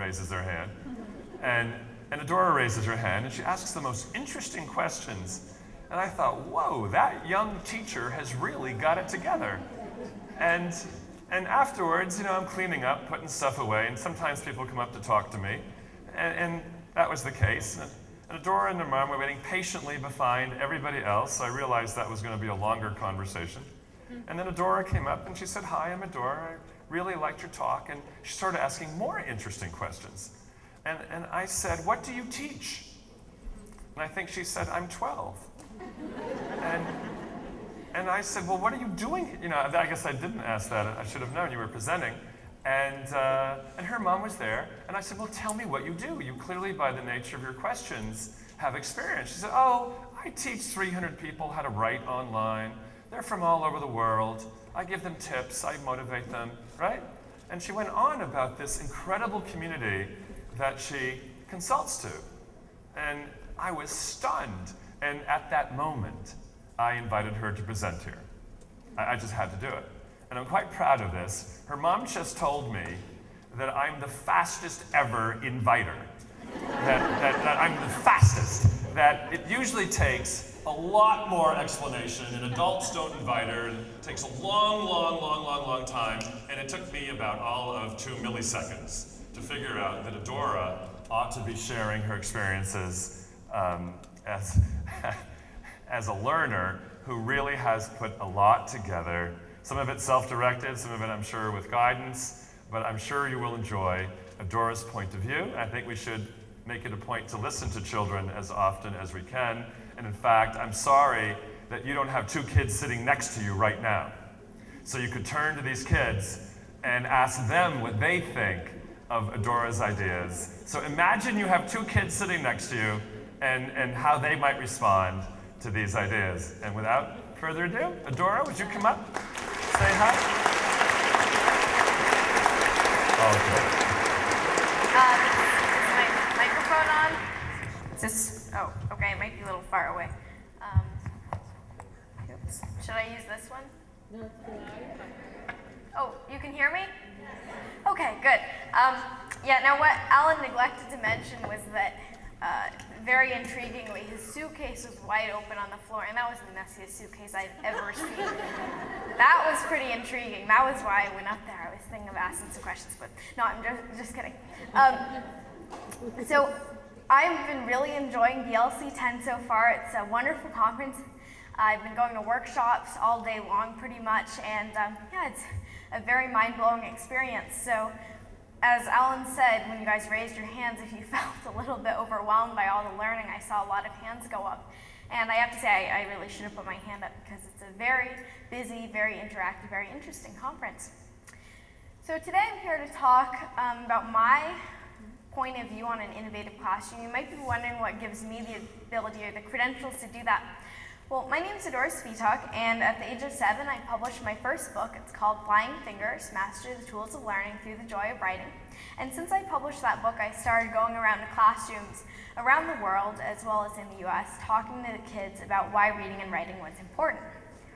raises their hand. And Adora raises her hand, and she asks the most interesting questions. And I thought, whoa, that young teacher has really got it together. And afterwards, you know, I'm cleaning up, putting stuff away, and sometimes people come up to talk to me. And that was the case. And Adora and her mom were waiting patiently behind everybody else. I realized that was going to be a longer conversation. And then Adora came up and she said, hi, I'm Adora. I really liked your talk. And she started asking more interesting questions. And I said, what do you teach? And I think she said, I'm 12. And I said, well, what are you doing? You know, I guess I didn't ask that. I should have known you were presenting. And her mom was there. And I said, well, tell me what you do. You clearly, by the nature of your questions, have experience. She said, oh, I teach 300 people how to write online. They're from all over the world. I give them tips. I motivate them, right? And she went on about this incredible community that she consults to. And I was stunned. And at that moment, I invited her to present here. I just had to do it. And I'm quite proud of this. Her mom just told me that I'm the fastest ever inviter. That I'm the fastest. That it usually takes a lot more explanation, and adults don't invite her. It takes a long time. And it took me about all of 2 milliseconds to figure out that Adora ought to be sharing her experiences as a learner who really has put a lot together. Some of it self-directed, some of it I'm sure with guidance, but I'm sure you will enjoy Adora's point of view. I think we should make it a point to listen to children as often as we can. And in fact, I'm sorry that you don't have 2 kids sitting next to you right now. So you could turn to these kids and ask them what they think of Adora's ideas. So imagine you have 2 kids sitting next to you and how they might respond to these ideas. And without further ado, Adora, would you come up? Say hi. Okay. Is my microphone on? Is this, oh, okay, it might be a little far away. Oops. Should I use this one? No, it's good. Oh, you can hear me? Okay, good. Yeah, now what Alan neglected to mention was that very intriguingly, his suitcase was wide open on the floor, and that was the messiest suitcase I've ever seen. That was pretty intriguing. That was why I went up there. I was thinking of asking some questions, but no, I'm just kidding. So I've been really enjoying BLC 10 so far. It's a wonderful conference. I've been going to workshops all day long pretty much, and yeah, it's a very mind-blowing experience. So as Alan said, when you guys raised your hands, if you felt a little bit overwhelmed by all the learning, I saw a lot of hands go up. And I have to say, I really should have put my hand up because it's a very busy, very interactive, very interesting conference. So today I'm here to talk about my point of view on an innovative classroom. You might be wondering what gives me the ability or the credentials to do that. Well, my name is Adora Svitak, and at the age of 7, I published my first book. It's called Flying Fingers, Master the Tools of Learning Through the Joy of Writing. And since I published that book, I started going around to classrooms around the world, as well as in the US, talking to the kids about why reading and writing was important.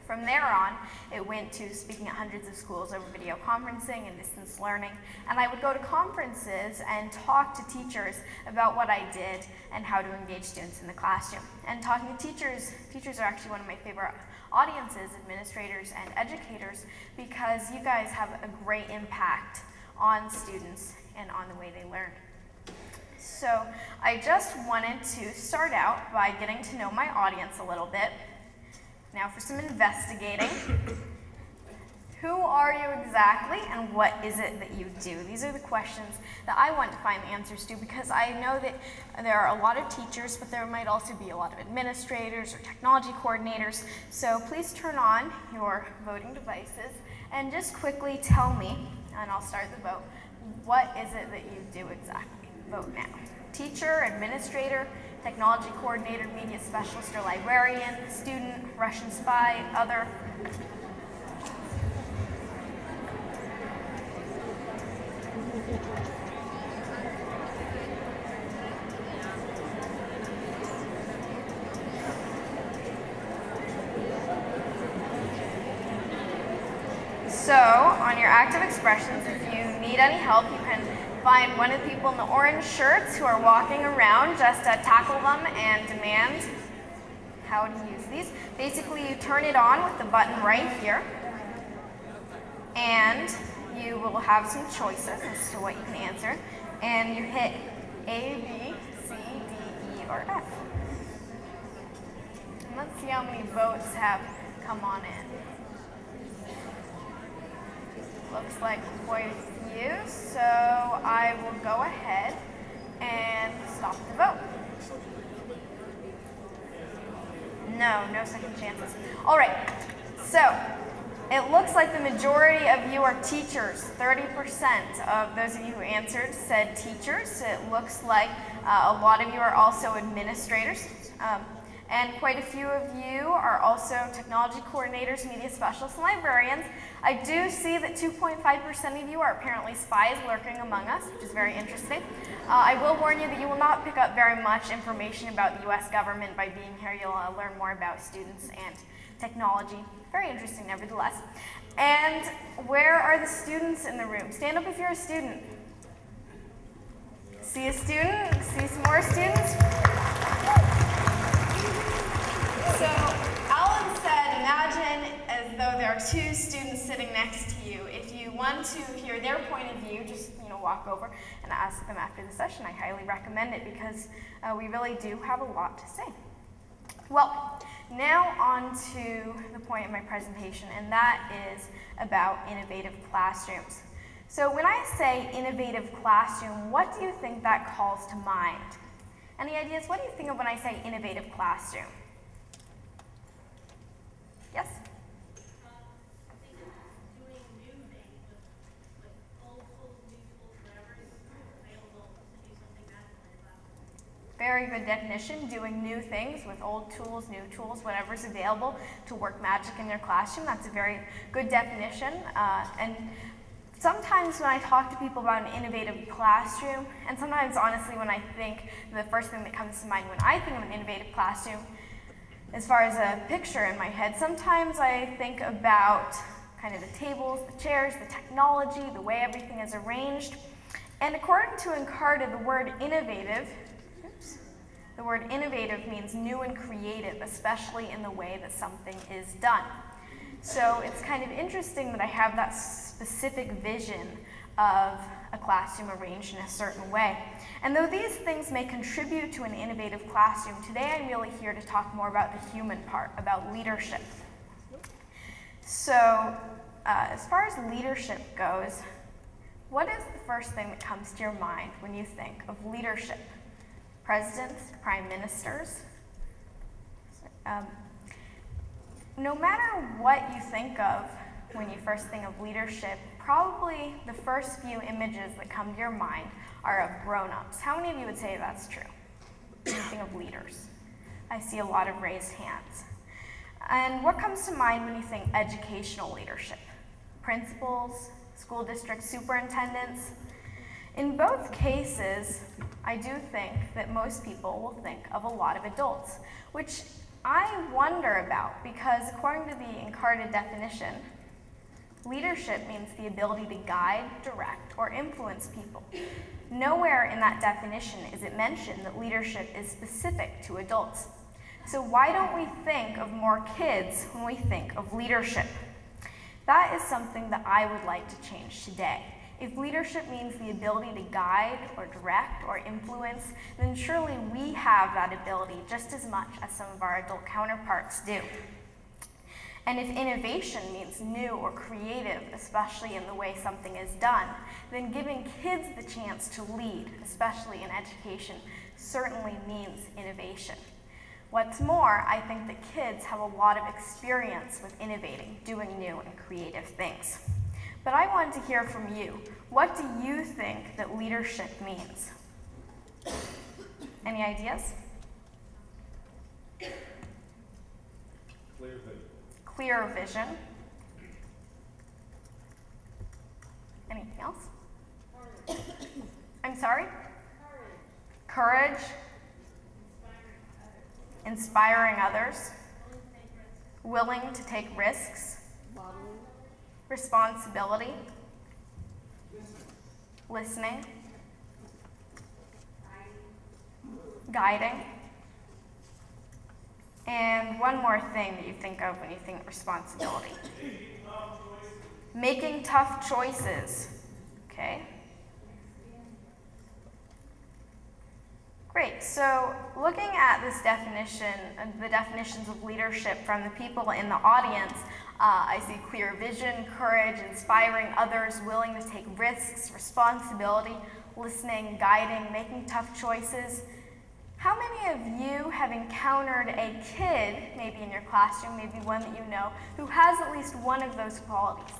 From there on, it went to speaking at hundreds of schools over video conferencing and distance learning. And I would go to conferences and talk to teachers about what I did and how to engage students in the classroom. And talking to teachers are actually one of my favorite audiences, administrators and educators, because you guys have a great impact on students and on the way they learn. So I just wanted to start out by getting to know my audience a little bit. Now for some investigating. Who are you exactly, and what is it that you do? These are the questions that I want to find answers to, because I know that there are a lot of teachers, but there might also be a lot of administrators or technology coordinators. So please turn on your voting devices and just quickly tell me, and I'll start the vote, what is it that you do exactly? Vote now. Teacher, administrator, technology coordinator, media specialist or librarian, student, Russian spy, other. So, on your active expressions, if you need any help, you can find one of the people in the orange shirts who are walking around, just tackle them and demand how to use these. Basically, you turn it on with the button right here, and you will have some choices as to what you can answer, and you hit A, B, C, D, E, or F. And let's see how many votes have come on in. Looks like quite a few, so I will go ahead and stop the vote. No second chances. All right, so it looks like the majority of you are teachers. 30% of those of you who answered said teachers. It looks like a lot of you are also administrators. And quite a few of you are also technology coordinators, media specialists, and librarians. I do see that 2.5% of you are apparently spies lurking among us, which is very interesting. I will warn you that you will not pick up very much information about the US government by being here. You'll learn more about students and technology. Very interesting, nevertheless. And where are the students in the room? Stand up if you're a student. See a student? See some more students? So Alan said, imagine as though there are two students sitting next to you. If you want to hear their point of view, just walk over and ask them after the session. I highly recommend it because we really do have a lot to say. Well, now on to the point of my presentation, and that is about innovative classrooms. So when I say innovative classroom, what do you think that calls to mind? Any ideas? What do you think of when I say innovative classroom? Yes? I think it's doing new things with old tools, new tools, whatever is available to do something magical in the classroom. Very good definition, doing new things with old tools, new tools, whatever's available to work magic in your classroom. That's a very good definition. And sometimes when I talk to people about an innovative classroom, and sometimes honestly when I think, the first thing that comes to mind when I think of an innovative classroom, as far as a picture in my head, sometimes I think about kind of the tables, the chairs, the technology, the way everything is arranged. And according to Encarta, the word innovative means new and creative, especially in the way that something is done. So it's kind of interesting that I have that specific vision of a classroom arranged in a certain way. And though these things may contribute to an innovative classroom, today I'm really here to talk more about the human part, about leadership. So as far as leadership goes, what is the first thing that comes to your mind when you think of leadership? Presidents, prime ministers? No matter what you think of when you first think of leadership, probably the first few images that come to your mind are of grown-ups. How many of you would say that's true when you think of leaders? I see a lot of raised hands. And what comes to mind when you think educational leadership? Principals, school district superintendents? In both cases, I do think that most people will think of a lot of adults, which I wonder about because according to the Encarta definition, leadership means the ability to guide, direct, or influence people. Nowhere in that definition is it mentioned that leadership is specific to adults. So why don't we think of more kids when we think of leadership? That is something that I would like to change today. If leadership means the ability to guide or direct or influence, then surely we have that ability just as much as some of our adult counterparts do. And if innovation means new or creative, especially in the way something is done, then giving kids the chance to lead, especially in education, certainly means innovation. What's more, I think that kids have a lot of experience with innovating, doing new and creative things. But I wanted to hear from you. What do you think that leadership means? Any ideas? Clear vision. Clear vision. Anything else? Courage. I'm sorry? Courage. Courage. Inspiring others. Willing to take risks. Responsibility. Listening. guiding, and one more thing that you think of when you think responsibility. Making tough choices, okay? Great, so looking at this definition, the definitions of leadership from the people in the audience, I see clear vision, courage, inspiring others, willing to take risks, responsibility, listening, guiding, making tough choices. How many of you have encountered a kid, maybe in your classroom, maybe one that you know, who has at least one of those qualities?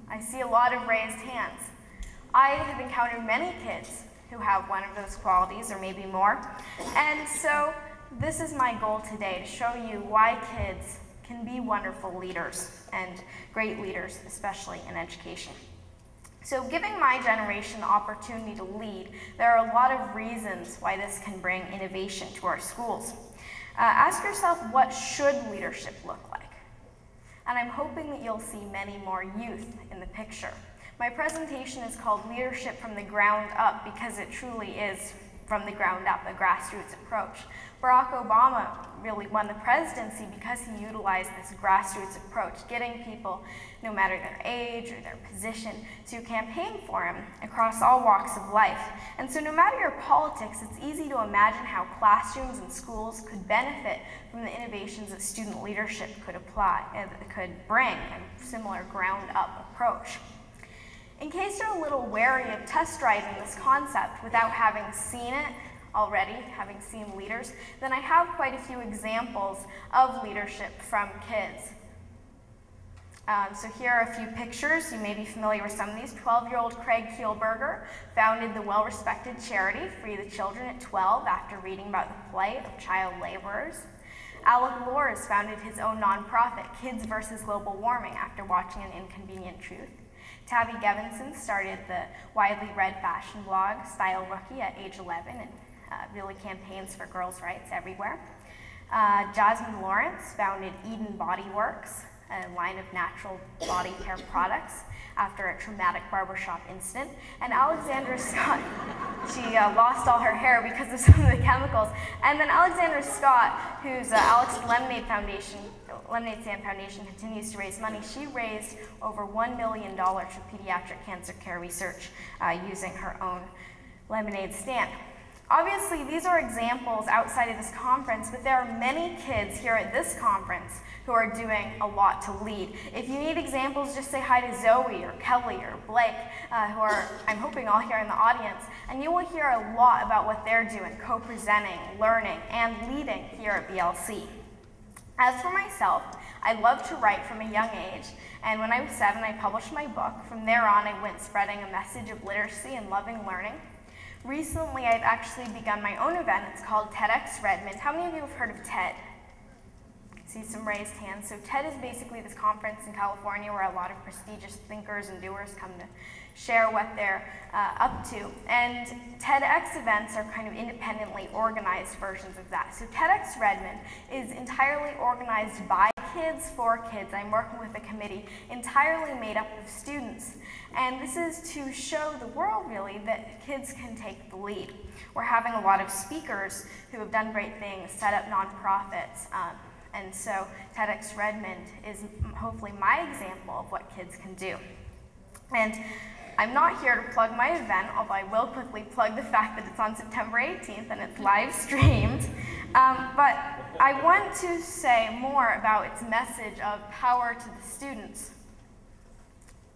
I see a lot of raised hands. I have encountered many kids who have one of those qualities, or maybe more. And so this is my goal today, to show you why kids can be wonderful leaders, and great leaders, especially in education. So giving my generation the opportunity to lead, there are a lot of reasons why this can bring innovation to our schools. Ask yourself, what should leadership look like? And I'm hoping that you'll see many more youth in the picture. My presentation is called Leadership from the Ground Up because it truly is from the ground up, a grassroots approach. Barack Obama really won the presidency because he utilized this grassroots approach, getting people, no matter their age or their position, to campaign for him across all walks of life. And so no matter your politics, it's easy to imagine how classrooms and schools could benefit from the innovations that student leadership could bring, a similar ground-up approach. In case you're a little wary of test driving this concept without having seen it already, having seen leaders, then I have quite a few examples of leadership from kids. So here are a few pictures. You may be familiar with some of these. 12-year-old Craig Kielberger founded the well-respected charity Free the Children at 12 after reading about the plight of child laborers. Alec Lors founded his own nonprofit, Kids vs. Global Warming, after watching An Inconvenient Truth. Tabby Gevinson started the widely read fashion blog Style Rookie at age 11 and really campaigns for girls' rights everywhere. Jasmine Lawrence founded Eden Body Works, a line of natural body care products after a traumatic barbershop incident. And Alexandra Scott, she lost all her hair because of some of the chemicals. And then Alexandra Scott, whose Alex Lemonade Stand Foundation continues to raise money, she raised over $1 million for pediatric cancer care research using her own lemonade stand. Obviously, these are examples outside of this conference, but there are many kids here at this conference who are doing a lot to lead. If you need examples, just say hi to Zoe or Kelly or Blake, who are, I'm hoping, all here in the audience, and you will hear a lot about what they're doing, co-presenting, learning, and leading here at BLC. As for myself, I love to write from a young age, and when I was 7, I published my book. From there on, I went spreading a message of literacy and loving learning. Recently, I've actually begun my own event. It's called TEDx Redmond. How many of you have heard of TED? I can see some raised hands. So TED is basically this conference in California where a lot of prestigious thinkers and doers come to share what they're up to. And TEDx events are kind of independently organized versions of that. So TEDx Redmond is entirely organized by kids for kids. I'm working with a committee entirely made up of students. And this is to show the world, really, that kids can take the lead. We're having a lot of speakers who have done great things, set up nonprofits, and so TEDx Redmond is hopefully my example of what kids can do. And I'm not here to plug my event, although I will quickly plug the fact that it's on September 18th and it's live streamed. But I want to say more about its message of power to the students.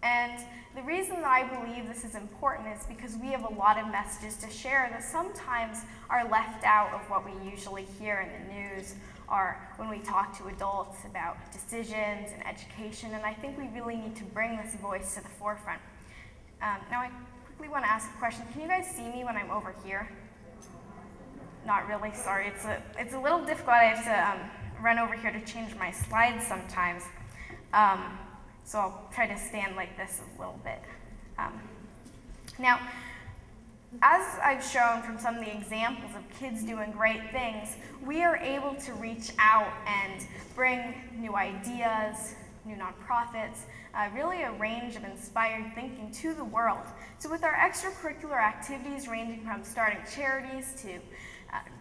And the reason that I believe this is important is because we have a lot of messages to share that sometimes are left out of what we usually hear in the news or when we talk to adults about decisions and education, and I think we really need to bring this voice to the forefront. Now I quickly want to ask a question. Can you guys see me when I'm over here? Not really, sorry. It's a little difficult. I have to run over here to change my slides sometimes. So I'll try to stand like this a little bit. Now, as I've shown from some of the examples of kids doing great things, we are able to reach out and bring new ideas, new nonprofits, really a range of inspired thinking to the world. So with our extracurricular activities ranging from starting charities to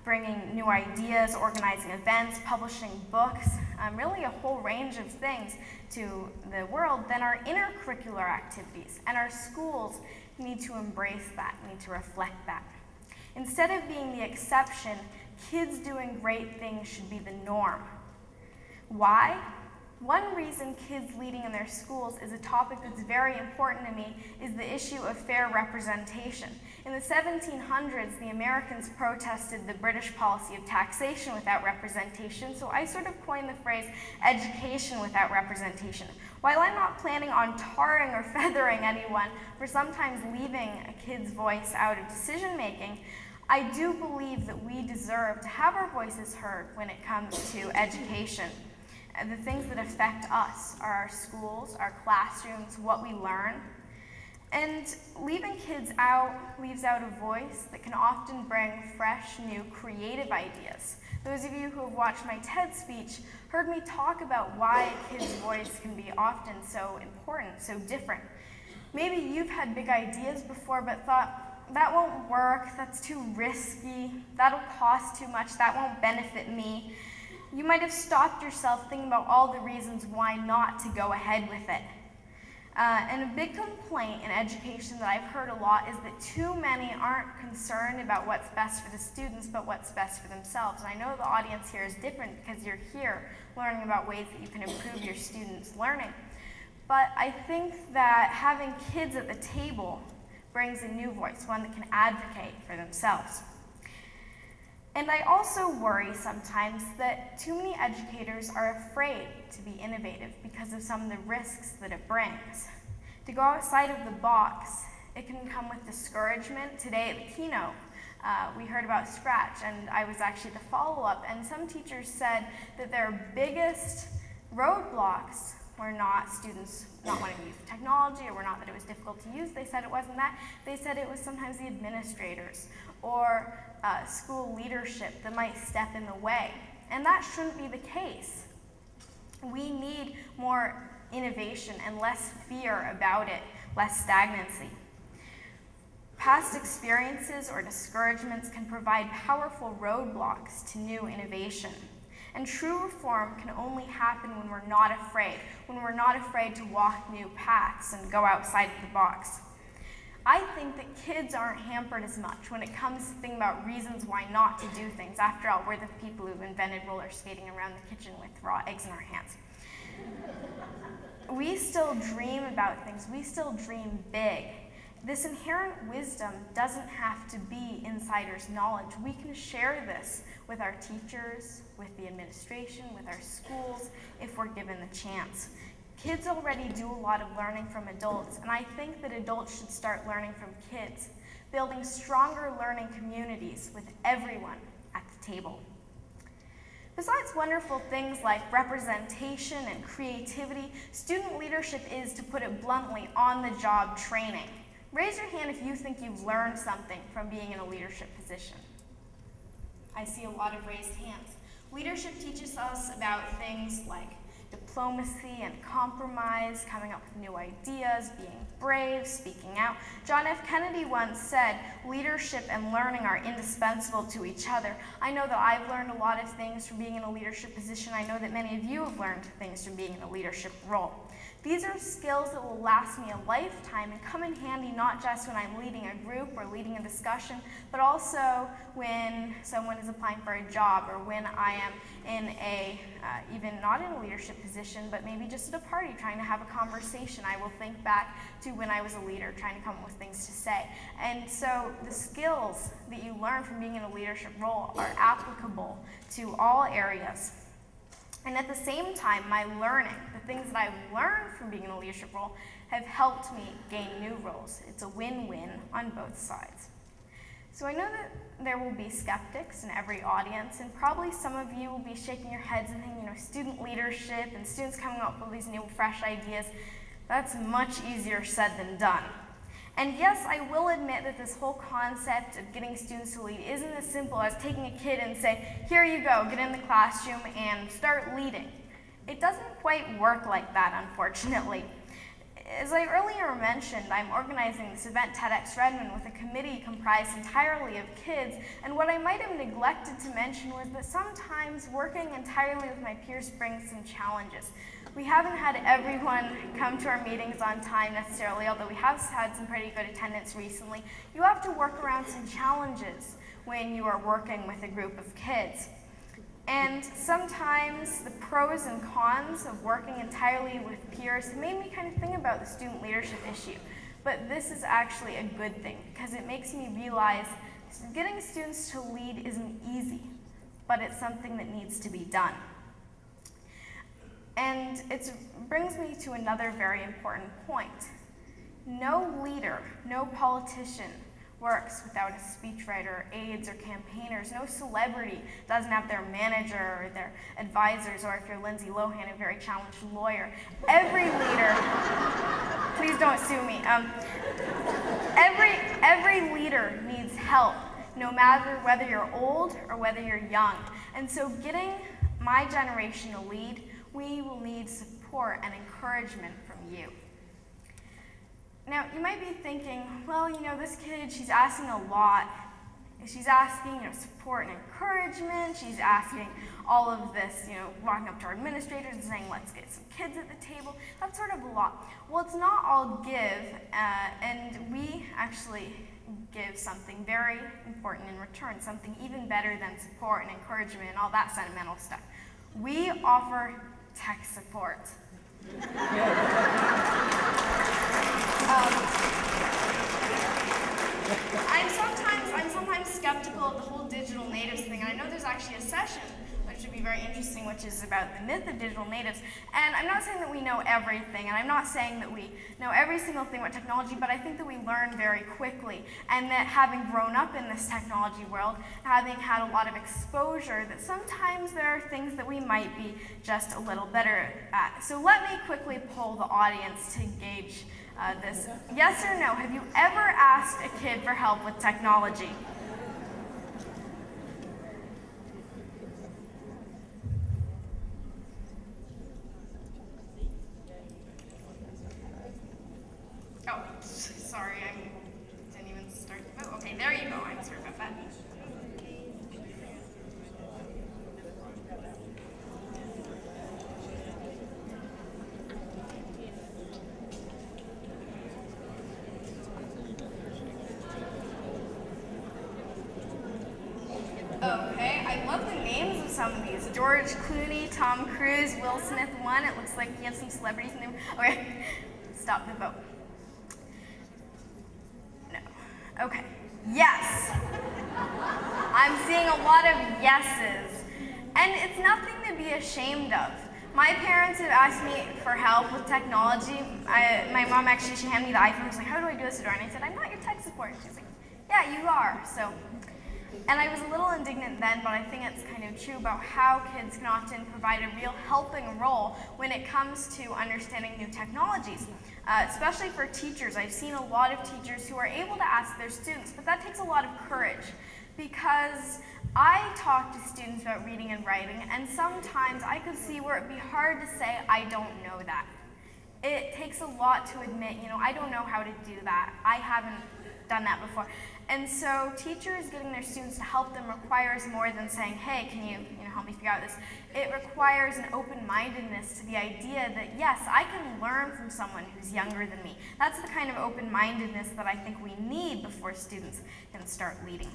bringing new ideas, organizing events, publishing books, really a whole range of things to the world, then our intercurricular activities and our schools need to embrace that, need to reflect that. Instead of being the exception, kids doing great things should be the norm. Why? One reason kids leading in their schools is a topic that's very important to me is the issue of fair representation. In the 1700s, the Americans protested the British policy of taxation without representation, so I sort of coined the phrase education without representation. While I'm not planning on tarring or feathering anyone for sometimes leaving a kid's voice out of decision making, I do believe that we deserve to have our voices heard when it comes to education. The things that affect us are our schools, our classrooms, what we learn. And leaving kids out leaves out a voice that can often bring fresh, new, creative ideas. Those of you who have watched my TED speech heard me talk about why a kid's voice can be often so important, so different. Maybe you've had big ideas before but thought, that won't work, that's too risky, that'll cost too much, that won't benefit me. You might have stopped yourself thinking about all the reasons why not to go ahead with it. And a big complaint in education that I've heard a lot is that too many aren't concerned about what's best for the students, but what's best for themselves. And I know the audience here is different because you're here learning about ways that you can improve your students' learning. But I think that having kids at the table brings a new voice, one that can advocate for themselves. And I also worry sometimes that too many educators are afraid to be innovative because of some of the risks that it brings. To go outside of the box, it can come with discouragement. Today at the keynote, we heard about Scratch, and I was actually the follow-up, and some teachers said that their biggest roadblocks were not students not wanting to use the technology, or were not that it was difficult to use. They said it wasn't that. They said it was sometimes the administrators or school leadership that might step in the way. And that shouldn't be the case. We need more innovation and less fear about it, less stagnancy. Past experiences or discouragements can provide powerful roadblocks to new innovation. And true reform can only happen when we're not afraid to walk new paths and go outside of the box. I think that kids aren't hampered as much when it comes to thinking about reasons why not to do things. After all, we're the people who've invented roller skating around the kitchen with raw eggs in our hands. We still dream about things. We still dream big. This inherent wisdom doesn't have to be insider's knowledge. We can share this with our teachers, with the administration, with our schools, if we're given the chance. Kids already do a lot of learning from adults, and I think that adults should start learning from kids, building stronger learning communities with everyone at the table. Besides wonderful things like representation and creativity, student leadership is, to put it bluntly, on-the-job training. Raise your hand if you think you've learned something from being in a leadership position. I see a lot of raised hands. Leadership teaches us about things like diplomacy and compromise, coming up with new ideas, being brave, speaking out. John F. Kennedy once said, leadership and learning are indispensable to each other. I know that I've learned a lot of things from being in a leadership position. I know that many of you have learned things from being in a leadership role. These are skills that will last me a lifetime and come in handy not just when I'm leading a group or leading a discussion, but also when someone is applying for a job, or when I am in a, even not in a leadership position, but maybe just at a party trying to have a conversation. I will think back to when I was a leader trying to come up with things to say. And so the skills that you learn from being in a leadership role are applicable to all areas. And at the same time, my learning, the things that I've learned from being in a leadership role, have helped me gain new roles. It's a win-win on both sides. So I know that there will be skeptics in every audience, and probably some of you will be shaking your heads and thinking, student leadership and students coming up with these new, fresh ideas, that's much easier said than done. And yes, I will admit that this whole concept of getting students to lead isn't as simple as taking a kid and say, here you go, get in the classroom and start leading. It doesn't quite work like that, unfortunately. As I earlier mentioned, I'm organizing this event, TEDx Redmond, with a committee comprised entirely of kids, and what I might have neglected to mention was that sometimes working entirely with my peers brings some challenges. We haven't had everyone come to our meetings on time necessarily, although we have had some pretty good attendance recently. You have to work around some challenges when you are working with a group of kids. And sometimes the pros and cons of working entirely with peers have made me kind of think about the student leadership issue. But this is actually a good thing, because it makes me realize getting students to lead isn't easy, but it's something that needs to be done. And it brings me to another very important point. No leader, no politician works without a speechwriter, aides, or campaigners. No celebrity doesn't have their manager or their advisors, or if you're Lindsay Lohan, a very challenged lawyer. Every leader, please don't sue me. Every leader needs help, no matter whether you're old or whether you're young. And so getting my generation to lead, we will need support and encouragement from you. Now, you might be thinking, well, you know, this kid, she's asking a lot. She's asking, you know, support and encouragement. She's asking all of this, you know, walking up to our administrators and saying, let's get some kids at the table. That's sort of a lot. Well, it's not all give, and we actually give something very important in return, something even better than support and encouragement and all that sentimental stuff. We offer tech support. I'm sometimes skeptical of the whole digital natives thing, and I know there's actually a session which would be very interesting, which is about the myth of digital natives. And I'm not saying that we know everything, and I'm not saying that we know every single thing about technology, but I think that we learn very quickly, and that having grown up in this technology world, having had a lot of exposure, that sometimes there are things that we might be just a little better at. So let me quickly poll the audience to gauge this. Yes or no, have you ever asked a kid for help with technology? Oh, sorry, I didn't even start the vote. Okay, there you go. I'm sorry about that. Okay, I love the names of some of these. George Clooney, Tom Cruise, Will Smith won. It looks like he has some celebrities in there. Okay, stop the vote. No. Okay. Yes. I'm seeing a lot of yeses. And it's nothing to be ashamed of. My parents have asked me for help with technology. My mom actually, she handed me the iPhone. She's like, how do I do this, Adora? And I said, I'm not your tech support. She's like, yeah, you are. So. And I was a little indignant then, but I think it's kind of true about how kids can often provide a real helping role when it comes to understanding new technologies. Especially for teachers. I've seen a lot of teachers who are able to ask their students, but that takes a lot of courage, because I talk to students about reading and writing, and sometimes I could see where it'd be hard to say, I don't know that. It takes a lot to admit, you know, I don't know how to do that. I haven't done that before. And so teachers getting their students to help them requires more than saying, hey, can you help me figure out this? It requires an open-mindedness to the idea that, yes, I can learn from someone who's younger than me. That's the kind of open-mindedness that I think we need before students can start leading.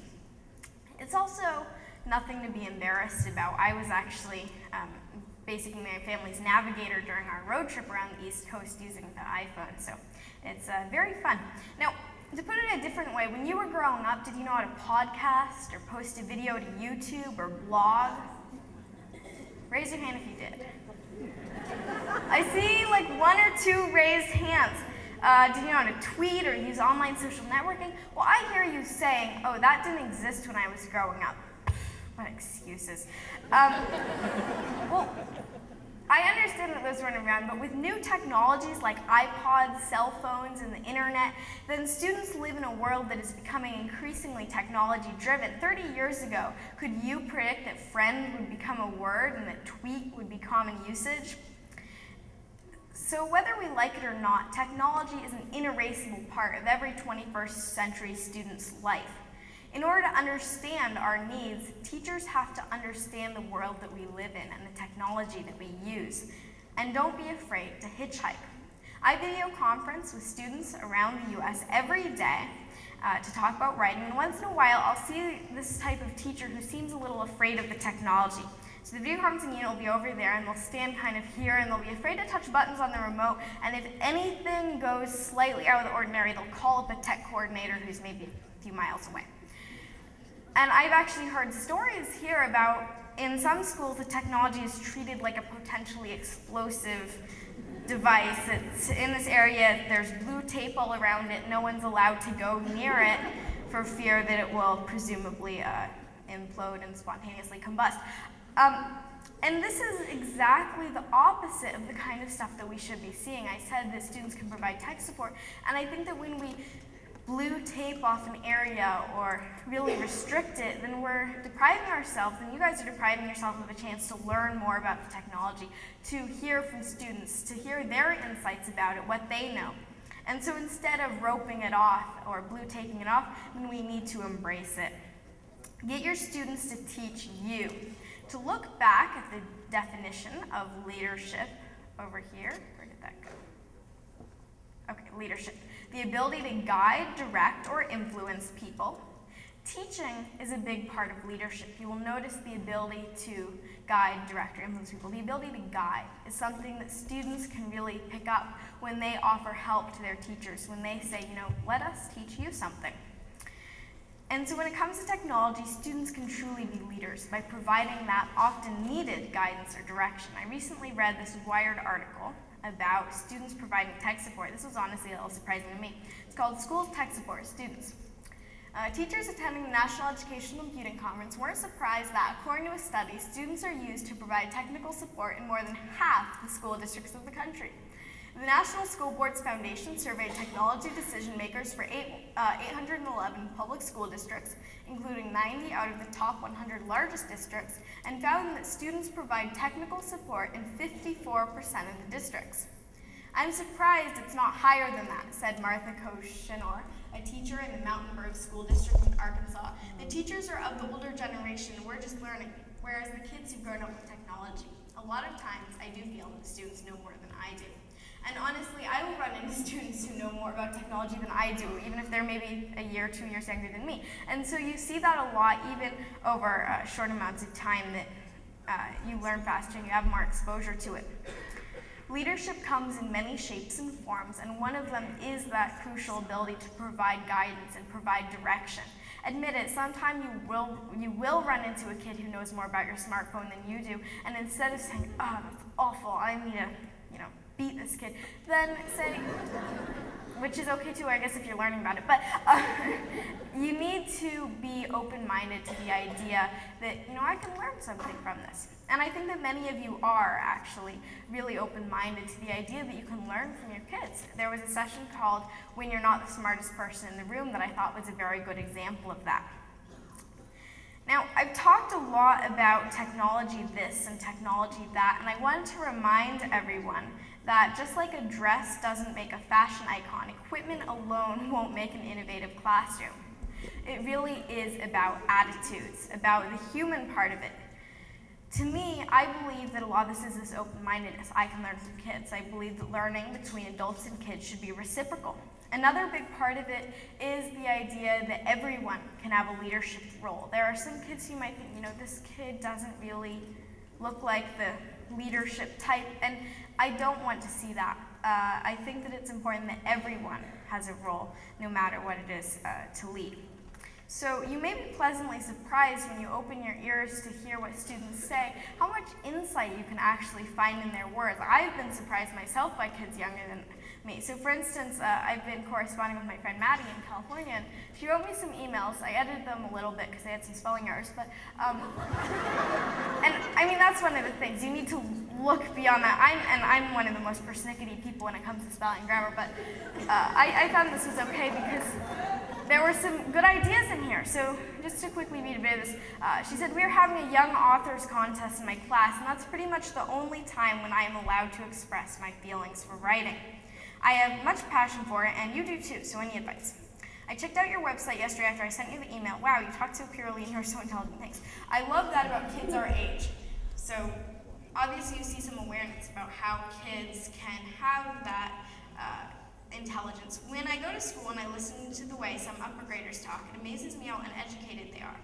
It's also nothing to be embarrassed about. I was actually basically my family's navigator during our road trip around the East Coast using the iPhone, so it's very fun. Now, to put it a different way, when you were growing up, did you know how to podcast or post a video to YouTube or blog? Raise your hand if you did. I see like 1 or 2 raised hands. Did you know how to tweet or use online social networking? Well, I hear you saying, oh, that didn't exist when I was growing up. What excuses. Well, I understand that those weren't around, but with new technologies like iPods, cell phones, and the internet, then students live in a world that is becoming increasingly technology-driven. 30 years ago, could you predict that friend would become a word and that tweet would be common usage? So whether we like it or not, technology is an inerasable part of every 21st century student's life. In order to understand our needs, teachers have to understand the world that we live in and the technology that we use. And don't be afraid to hitchhike. I video conference with students around the US every day to talk about writing, and once in a while I'll see this type of teacher who seems a little afraid of the technology. So the video conferencing unit will be over there and they'll stand kind of here and they'll be afraid to touch buttons on the remote, and if anything goes slightly out of the ordinary, they'll call up a tech coordinator who's maybe a few miles away. And I've actually heard stories here about, in some schools, the technology is treated like a potentially explosive device. It's in this area, there's blue tape all around it, no one's allowed to go near it for fear that it will presumably implode and spontaneously combust. And this is exactly the opposite of the kind of stuff that we should be seeing. I said that students can provide tech support, and I think that when we blue tape off an area or really restrict it, then we're depriving ourselves, and you guys are depriving yourself of a chance to learn more about the technology, to hear from students, to hear their insights about it, what they know. And so instead of roping it off or blue taping it off, then we need to embrace it. Get your students to teach you, to look back at the definition of leadership over here. Where did that go? Okay, leadership. The ability to guide, direct, or influence people. Teaching is a big part of leadership. You will notice the ability to guide, direct, or influence people. The ability to guide is something that students can really pick up when they offer help to their teachers, when they say, you know, let us teach you something. And so when it comes to technology, students can truly be leaders by providing that often needed guidance or direction. I recently read this Wired article about students providing tech support. This was honestly a little surprising to me. It's called Schools Tech Support Students. Teachers attending the National Educational Computing Conference weren't surprised that, according to a study, students are used to provide technical support in more than half the school districts of the country. The National School Boards Foundation surveyed technology decision makers for 811 public school districts, including 90 out of the top 100 largest districts, and found that students provide technical support in 54% of the districts. I'm surprised it's not higher than that, said Martha Koshinor, a teacher in the Mountain Grove School District in Arkansas. The teachers are of the older generation, we're just learning, whereas the kids who've grown up with technology. A lot of times, I do feel that the students know more than I do. And honestly, I will run into students who know more about technology than I do, even if they're maybe a year, 2 years younger than me. And so you see that a lot, even over short amounts of time, that you learn faster and you have more exposure to it. Leadership comes in many shapes and forms, and one of them is that crucial ability to provide guidance and provide direction. Admit it, sometimes you will run into a kid who knows more about your smartphone than you do, and instead of saying, oh, that's awful, I need to, beat this kid, then say, which is okay too, I guess, if you're learning about it, but you need to be open-minded to the idea that, I can learn something from this. And I think that many of you are actually really open-minded to the idea that you can learn from your kids. There was a session called When You're Not the Smartest Person in the Room that I thought was a very good example of that. Now, I've talked a lot about technology this and technology that, and I wanted to remind everyone that just like a dress doesn't make a fashion icon, equipment alone won't make an innovative classroom. It really is about attitudes, about the human part of it. To me, I believe that a lot of this is this open-mindedness. I can learn from kids. I believe that learning between adults and kids should be reciprocal. Another big part of it is the idea that everyone can have a leadership role. There are some kids who might think, this kid doesn't really look like the leadership type, and I don't want to see that. I think that it's important that everyone has a role, no matter what it is, to lead. So you may be pleasantly surprised when you open your ears to hear what students say, how much insight you can actually find in their words. I've been surprised myself by kids younger than me. So for instance, I've been corresponding with my friend Maddie in California, and she wrote me some emails. I edited them a little bit because they had some spelling errors, but, and I mean, that's one of the things. You need to look beyond that. I'm one of the most persnickety people when it comes to spelling and grammar, but I thought this was okay because there were some good ideas in here. So just to quickly read a bit of this, she said, we're having a young authors contest in my class, and that's pretty much the only time when I am allowed to express my feelings for writing. I have much passion for it, and you do too, so any advice? I checked out your website yesterday after I sent you the email. Wow, you talk so purely and you're so intelligent, thanks. I love that about kids our age. So obviously you see some awareness about how kids can have that intelligence. When I go to school and I listen to the way some upper graders talk, it amazes me how uneducated they are.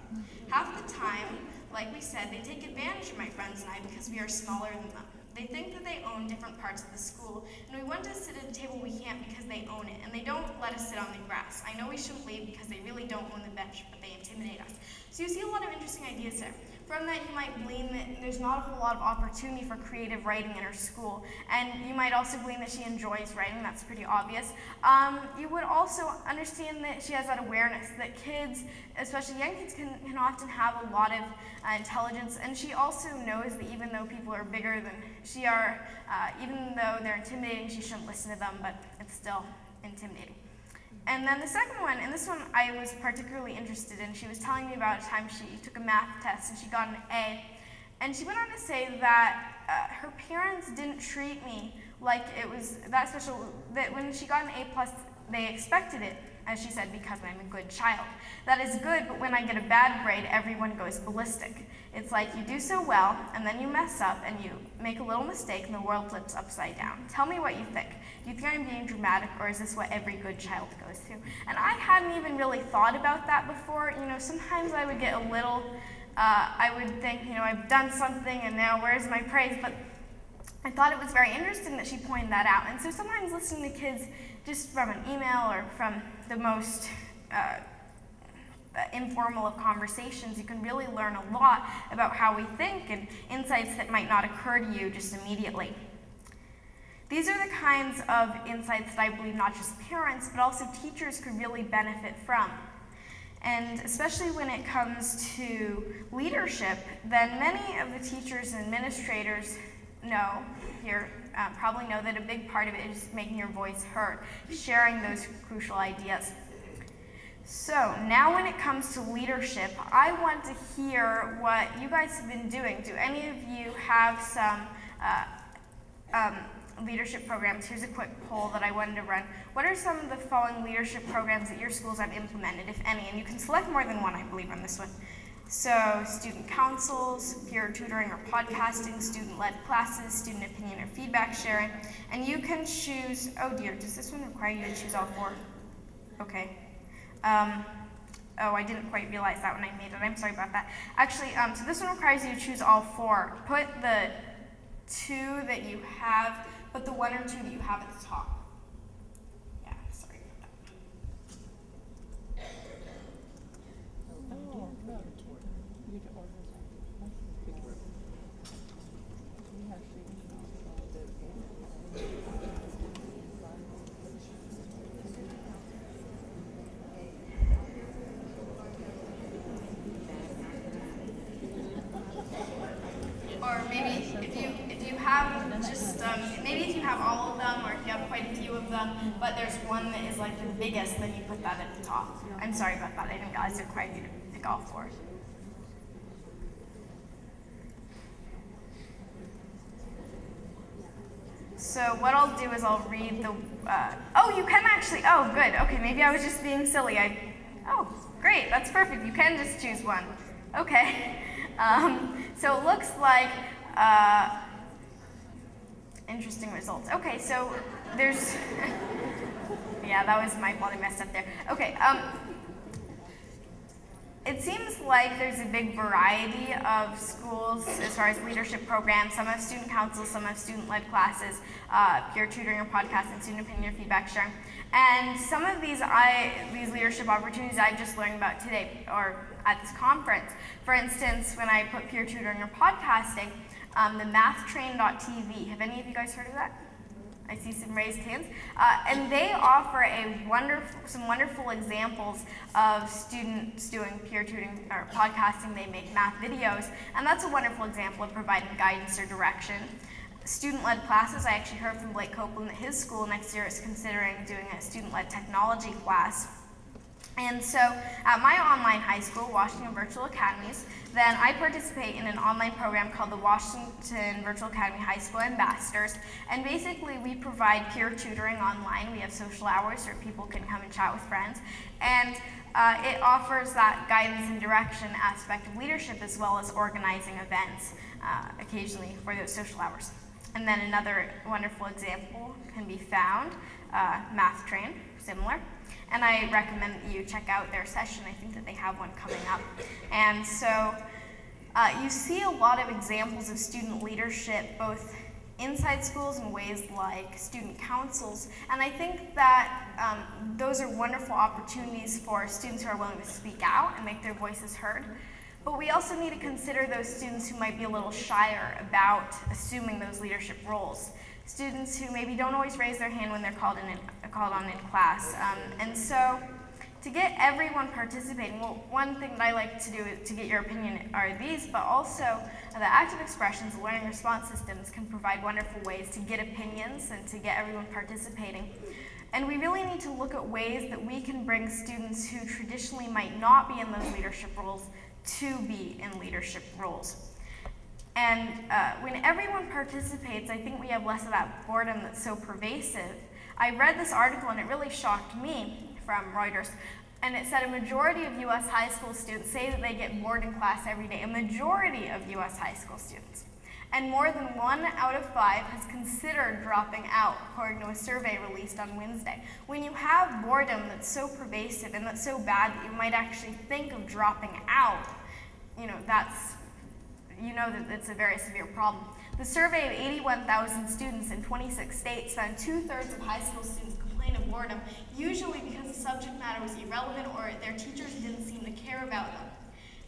Half the time, like we said, they take advantage of my friends and I because we are smaller than them. They think that they own different parts of the school, and we want to sit at a table we can't because they own it, and they don't let us sit on the grass. I know we shouldn't leave because they really don't own the bench, but they intimidate us. So you see a lot of interesting ideas there. From that, you might glean that there's not a whole lot of opportunity for creative writing in her school, and you might also glean that she enjoys writing. That's pretty obvious. You would also understand that she has that awareness that kids, especially young kids, can often have a lot of intelligence, and she also knows that even though people are bigger than she are, even though they're intimidating, she shouldn't listen to them, but it's still intimidating. And then the second one, and this one I was particularly interested in, she was telling me about a time she took a math test and she got an A. And she went on to say that her parents didn't treat me like it was that special, that when she got an A+, they expected it, as she said, because I'm a good child. That is good, but when I get a bad grade, everyone goes ballistic. It's like you do so well, and then you mess up, and you make a little mistake, and the world flips upside down. Tell me what you think. Do you think I'm being dramatic, or is this what every good child goes through? And I hadn't even really thought about that before. You know, sometimes I would get a little, I would think, you know, I've done something, and now where's my praise? But I thought it was very interesting that she pointed that out. And so sometimes listening to kids just from an email or from the most informal of conversations, you can really learn a lot about how we think and insights that might not occur to you just immediately. These are the kinds of insights that I believe not just parents, but also teachers could really benefit from. And especially when it comes to leadership, then many of the teachers and administrators probably know that a big part of it is making your voice heard, sharing those crucial ideas. So now when it comes to leadership, I want to hear what you guys have been doing. Do any of you have some leadership programs? Here's a quick poll that I wanted to run. What are some of the following leadership programs that your schools have implemented, if any? And you can select more than one, I believe, on this one. So student councils, peer tutoring or podcasting, student-led classes, student opinion or feedback sharing. And you can choose, oh dear, does this one require you to choose all four? Okay. Oh, I didn't quite realize that when I made it. I'm sorry about that. Actually, so this one requires you to choose all four. Put the two that you have, put the one or two that you have at the top. Yeah, sorry about that. Or maybe if you have just maybe if you have all of them, or if you have quite a few of them, but there's one that is like the biggest, then you put that at the top. I'm sorry about that. I didn't realize it required you to pick all four. So what I'll do is I'll read the. Oh, you can actually. Oh, good. Okay, maybe I was just being silly. Oh, great. That's perfect. You can just choose one. Okay. So it looks like interesting results. Okay, so there's, yeah, that was my fault. I messed up there. Okay, it seems like there's a big variety of schools as far as leadership programs. Some have student councils, some have student-led classes, peer tutoring or podcasting, student opinion or feedback sharing. And some of these leadership opportunities I just learned about today or at this conference. For instance, when I put peer tutoring or podcasting, the mathtrain.tv. Have any of you guys heard of that? I see some raised hands. And they offer some wonderful examples of students doing peer tutoring or podcasting. They make math videos, and that's a wonderful example of providing guidance or direction. Student-led classes, I actually heard from Blake Copeland that his school next year is considering doing a student-led technology class. And so at my online high school, Washington Virtual Academies, then I participate in an online program called the Washington Virtual Academy High School Ambassadors. And basically we provide peer tutoring online. We have social hours where people can come and chat with friends. And it offers that guidance and direction aspect of leadership as well as organizing events occasionally for those social hours. And then another wonderful example can be found, Math Train, similar. And I recommend that you check out their session. I think that they have one coming up. And so you see a lot of examples of student leadership, both inside schools in ways like student councils. And I think that those are wonderful opportunities for students who are willing to speak out and make their voices heard. But we also need to consider those students who might be a little shyer about assuming those leadership roles. Students who maybe don't always raise their hand when they're called on in class. And so to get everyone participating, well, one thing that I like to do to get your opinion are these, but also the active expressions, the learning response systems can provide wonderful ways to get opinions and to get everyone participating. And we really need to look at ways that we can bring students who traditionally might not be in those leadership roles to be in leadership roles. And when everyone participates, I think we have less of that boredom that's so pervasive. I read this article and it really shocked me from Reuters, and it said a majority of US high school students say that they get bored in class every day. A majority of US high school students. And more than 1 out of 5 has considered dropping out, according to a survey released on Wednesday. When you have boredom that's so pervasive and that's so bad that you might actually think of dropping out, you know that it's a very severe problem. The survey of 81,000 students in 26 states found 2/3 of high school students complain of boredom, usually because the subject matter was irrelevant or their teachers didn't seem to care about them.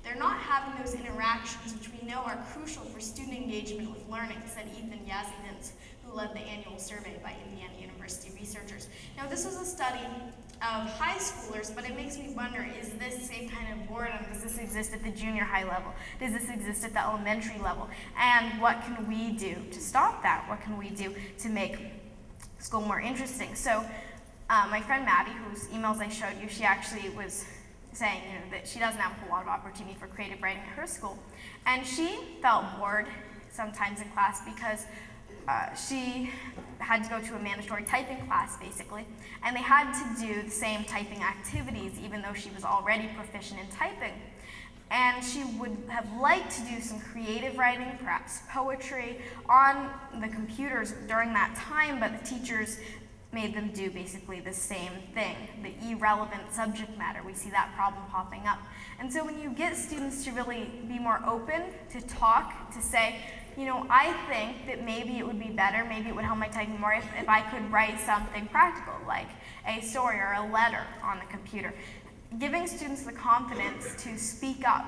They're not having those interactions, which we know are crucial for student engagement with learning, said Ethan Yazidins, who led the annual survey by Indiana University researchers. Now, this was a study of high schoolers, but it makes me wonder, is this same kind of boredom, does this exist at the junior high level? Does this exist at the elementary level? And what can we do to stop that? What can we do to make school more interesting? So my friend Maddie, whose emails I showed you, she actually was saying that she doesn't have a whole lot of opportunity for creative writing at her school. And she felt bored sometimes in class because she had to go to a mandatory typing class, basically, and they had to do the same typing activities even though she was already proficient in typing. And she would have liked to do some creative writing, perhaps poetry, on the computers during that time, but the teachers made them do basically the same thing, the irrelevant subject matter. We see that problem popping up. And so when you get students to really be more open, to talk, to say, I think that maybe it would be better, maybe it would help my typing more if I could write something practical, like a story or a letter on the computer. Giving students the confidence to speak up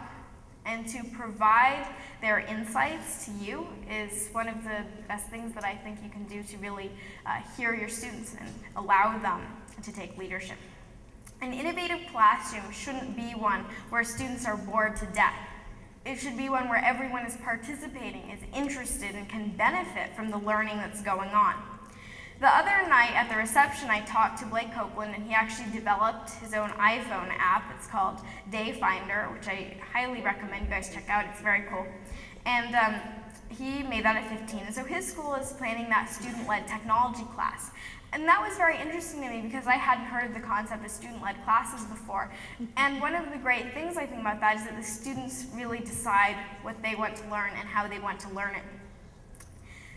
and to provide their insights to you is one of the best things that I think you can do to really hear your students and allow them to take leadership. An innovative classroom shouldn't be one where students are bored to death. It should be one where everyone is participating, is interested, and can benefit from the learning that's going on. The other night at the reception, I talked to Blake Copeland, and he actually developed his own iPhone app. It's called Day Finder, which I highly recommend you guys check out. It's very cool. And he made that at 15. And so his school is planning that student-led technology class. And that was very interesting to me because I hadn't heard of the concept of student-led classes before. And one of the great things I think about that is that the students really decide what they want to learn and how they want to learn it.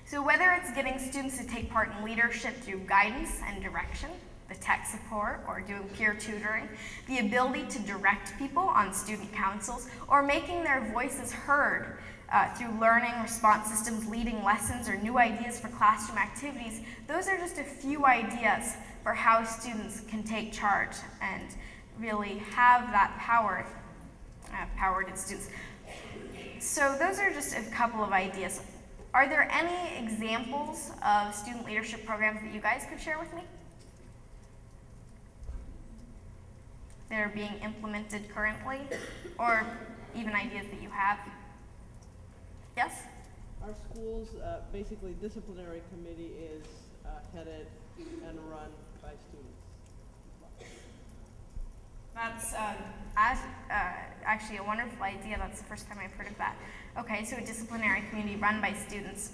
So whether it's getting students to take part in leadership through guidance and direction, the tech support, or doing peer tutoring, the ability to direct people on student councils, or making their voices heard through learning response systems, leading lessons, or new ideas for classroom activities, those are just a few ideas for how students can take charge and really have that power, powered students. So those are just a couple of ideas. Are there any examples of student leadership programs that you guys could share with me? That are being implemented currently, or even ideas that you have? Yes? Our school's basically disciplinary committee is headed and run by students. That's actually a wonderful idea. That's the first time I've heard of that. Okay, so a disciplinary community run by students.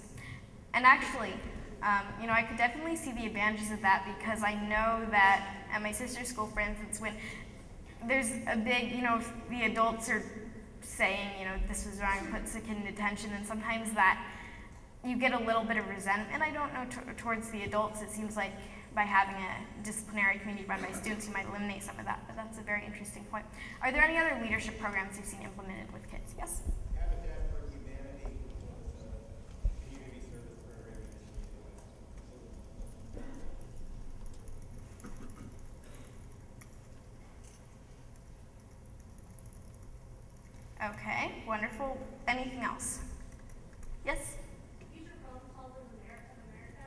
And actually, I could definitely see the advantages of that, because I know that at my sister's school, for instance, when there's a big, if the adults are saying, this was wrong, puts the kid in detention, and sometimes that you get a little bit of resentment, I don't know, towards the adults. It seems like by having a disciplinary community run by students, you might eliminate some of that, but that's a very interesting point. Are there any other leadership programs you've seen implemented with kids? Yes? Habitat for Humanity was a community service program. Okay, wonderful. Anything else? Yes? Future Problem Solvers of America,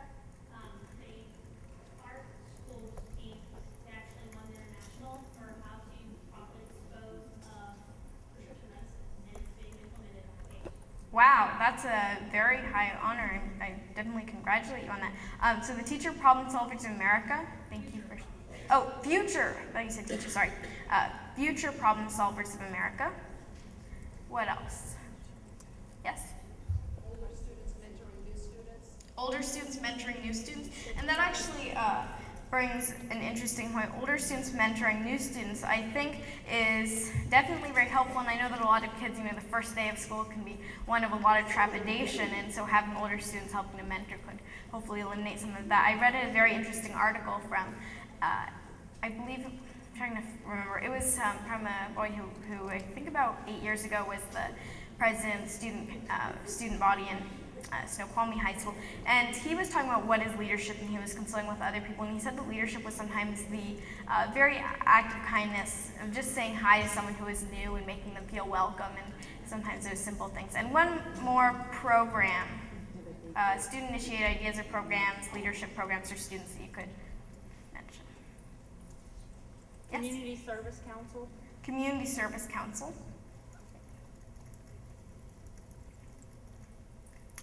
our school team, they actually won the international for how to properly dispose of prescription medicine, and it's being implemented on patients. Wow, that's a very high honor, and I definitely congratulate you on that. So the Teacher Problem Solvers of America, thank you for, future, I thought you said teacher, sorry. Future Problem Solvers of America. What else? Yes? Older students mentoring new students. Older students mentoring new students, and that actually brings an interesting point. Older students mentoring new students, I think, is definitely very helpful, and I know that a lot of kids, the first day of school can be one of a lot of trepidation, and so having older students helping to mentor could hopefully eliminate some of that. I read a very interesting article from, I believe, I'm trying to remember, it was from a boy who I think about 8 years ago was the president of the student body in Snoqualmie High School, and he was talking about what is leadership, and he was consulting with other people, and he said that leadership was sometimes the very act of kindness of just saying hi to someone who is new and making them feel welcome, and sometimes those simple things. And one more program, student-initiated ideas or programs, leadership programs for students that you could mention. Yes? Community Service Council. Community Service Council.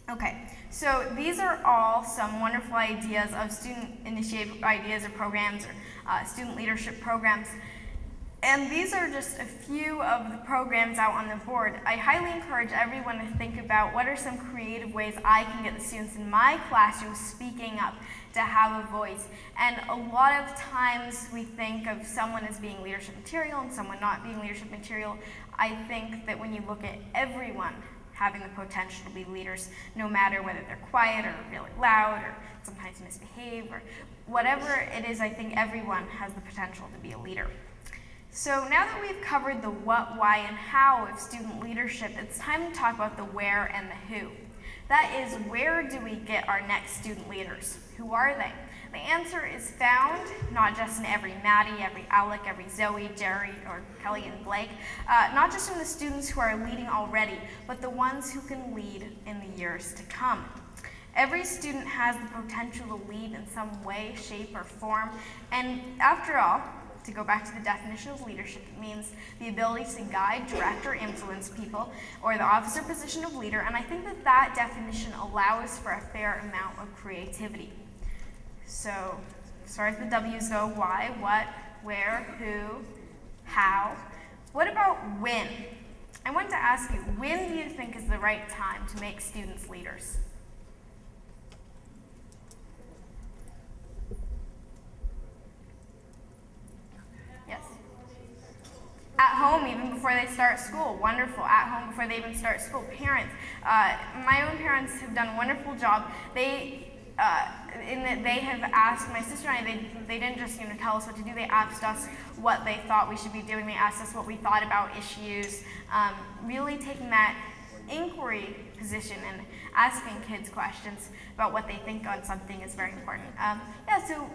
Okay, so these are all some wonderful ideas of student-initiated ideas or programs or student leadership programs. And these are just a few of the programs out on the board. I highly encourage everyone to think about what are some creative ways I can get the students in my classroom speaking up to have a voice. And a lot of times we think of someone as being leadership material and someone not being leadership material. I think that when you look at everyone having the potential to be leaders, no matter whether they're quiet or really loud or sometimes misbehave or whatever it is, I think everyone has the potential to be a leader. So now that we've covered the what, why, and how of student leadership, it's time to talk about the where and the who. That is, where do we get our next student leaders? Who are they? The answer is found not just in every Maddie, every Alec, every Zoe, Jerry, or Kelly and Blake, not just in the students who are leading already, but the ones who can lead in the years to come. Every student has the potential to lead in some way, shape, or form, and after all, to go back to the definition of leadership, it means the ability to guide, direct, or influence people, or the office or position of leader, and I think that that definition allows for a fair amount of creativity. So, as far as the W's go, why, what, where, who, how. What about when? I want to ask you, when do you think is the right time to make students leaders? Yes. At home, even before they start school. Wonderful. At home before they even start school. Parents. My own parents have done a wonderful job. In that they have asked my sister and I, they didn't just tell us what to do, they asked us what they thought we should be doing, they asked us what we thought about issues, really taking that inquiry position and asking kids questions about what they think on something is very important. So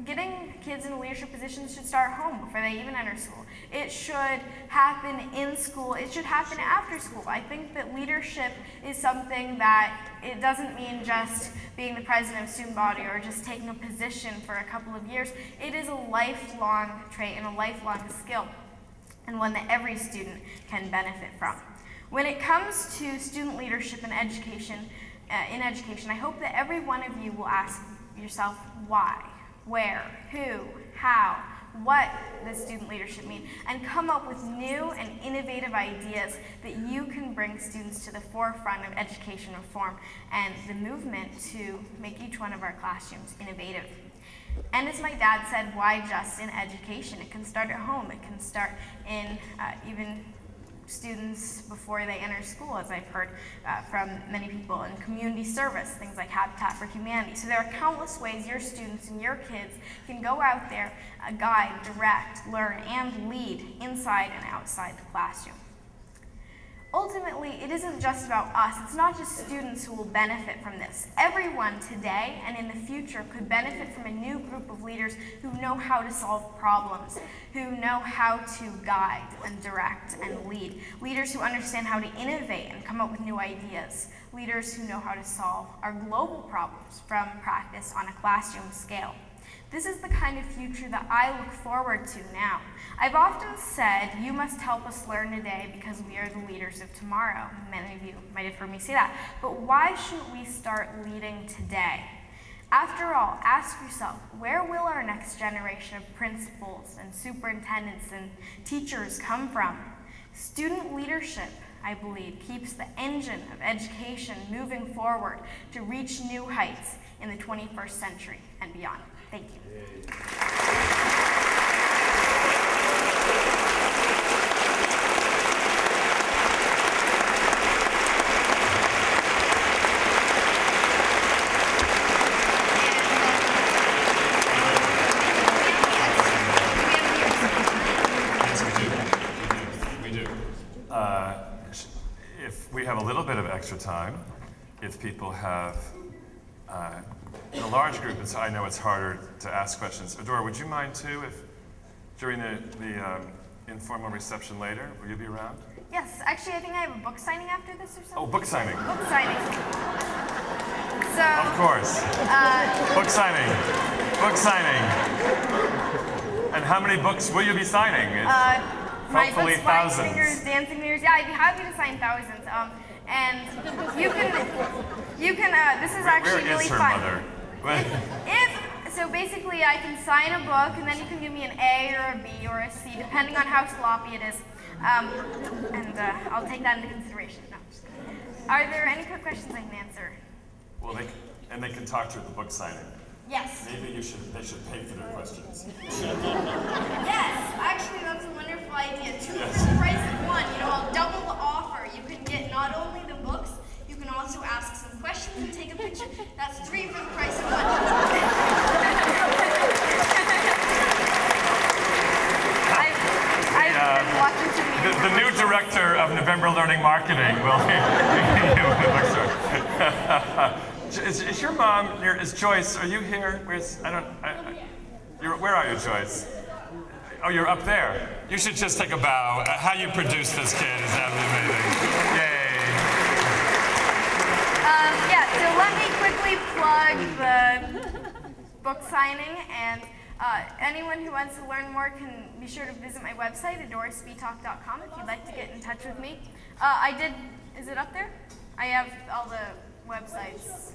getting kids in leadership positions should start home before they even enter school. It should happen in school. It should happen after school. I think that leadership is something that it doesn't mean just being the president of student body or just taking a position for a couple of years. It is a lifelong trait and a lifelong skill, and one that every student can benefit from. When it comes to student leadership and education, I hope that every one of you will ask yourself why. Where, who, how, what does student leadership mean, and come up with new and innovative ideas that you can bring students to the forefront of education reform and the movement to make each one of our classrooms innovative. And as my dad said, why just in education? It can start at home. It can start in even students before they enter school, as I've heard from many people, in community service, things like Habitat for Humanity. So there are countless ways your students and your kids can go out there, guide, direct, learn, and lead inside and outside the classroom. Ultimately, it isn't just about us. It's not just students who will benefit from this. Everyone today and in the future could benefit from a new group of leaders who know how to solve problems, who know how to guide and direct and lead. Leaders who understand how to innovate and come up with new ideas. Leaders who know how to solve our global problems from practice on a classroom scale. This is the kind of future that I look forward to now. I've often said, you must help us learn today because we are the leaders of tomorrow. Many of you might have heard me say that. But why shouldn't we start leading today? After all, ask yourself, where will our next generation of principals and superintendents and teachers come from? Student leadership, I believe, keeps the engine of education moving forward to reach new heights in the 21st century and beyond. Thank you. We do. If we have a little bit of extra time, if people have in a large group, I know it's harder to ask questions. Adora, would you mind too, if during the informal reception later, will you be around? Yes, actually I think I have a book signing after this or something. Oh, book signing. Book signing. So, of course. Book signing. Book signing. And how many books will you be signing? my Hopefully books, Flying thousands. Fingers, Dancing Mirrors. Yeah, I'd be happy to sign thousands. And you can. This is actually Where really is her fun. mother? So basically, I can sign a book, and then you can give me an A or a B or a C, depending on how sloppy it is. And I'll take that into consideration. No, I'm just kidding. Are there any quick questions I can answer? Well, they can talk to you at the book signing. Yes. Maybe they should pay for their questions. Yes, actually that's a wonderful idea. Two for the price of one. You know, I'll double the offer. You can get not only the books, you can also ask some questions and take a picture. That's 3 for the price of one. I've been watching too many. The new director of November Learning Marketing will give you the bookstore. Is your mom here? Is Joyce? Are you here? Where are you, Joyce? Oh, you're up there. You should just take a bow. How you produce this kid is absolutely amazing. Yay! Yeah. So let me quickly plug the book signing, and anyone who wants to learn more can be sure to visit my website, adorasvitak.com, if you'd like to get in touch with me. Is it up there? I have all the websites.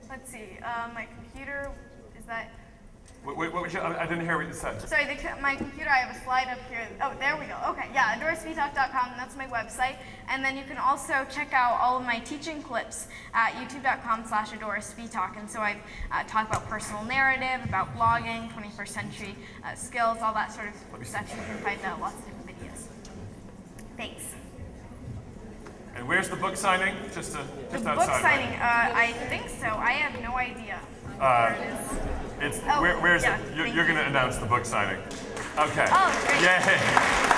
Let's see, my computer, is that? What was I didn't hear what you said. Sorry, my computer, I have a slide up here. Oh, there we go. Okay, yeah, adorasvitak.com, that's my website. And then you can also check out all of my teaching clips at youtube.com/adorasvitak. And so I've talked about personal narrative, about blogging, 21st century skills, all that sort of stuff. You can find lots of different videos. Thanks. And where's the book signing? Just outside. Book signing, right? I think so. I have no idea where it is. Where's yeah, you're going to announce the book signing. Okay. Oh, great. Yay.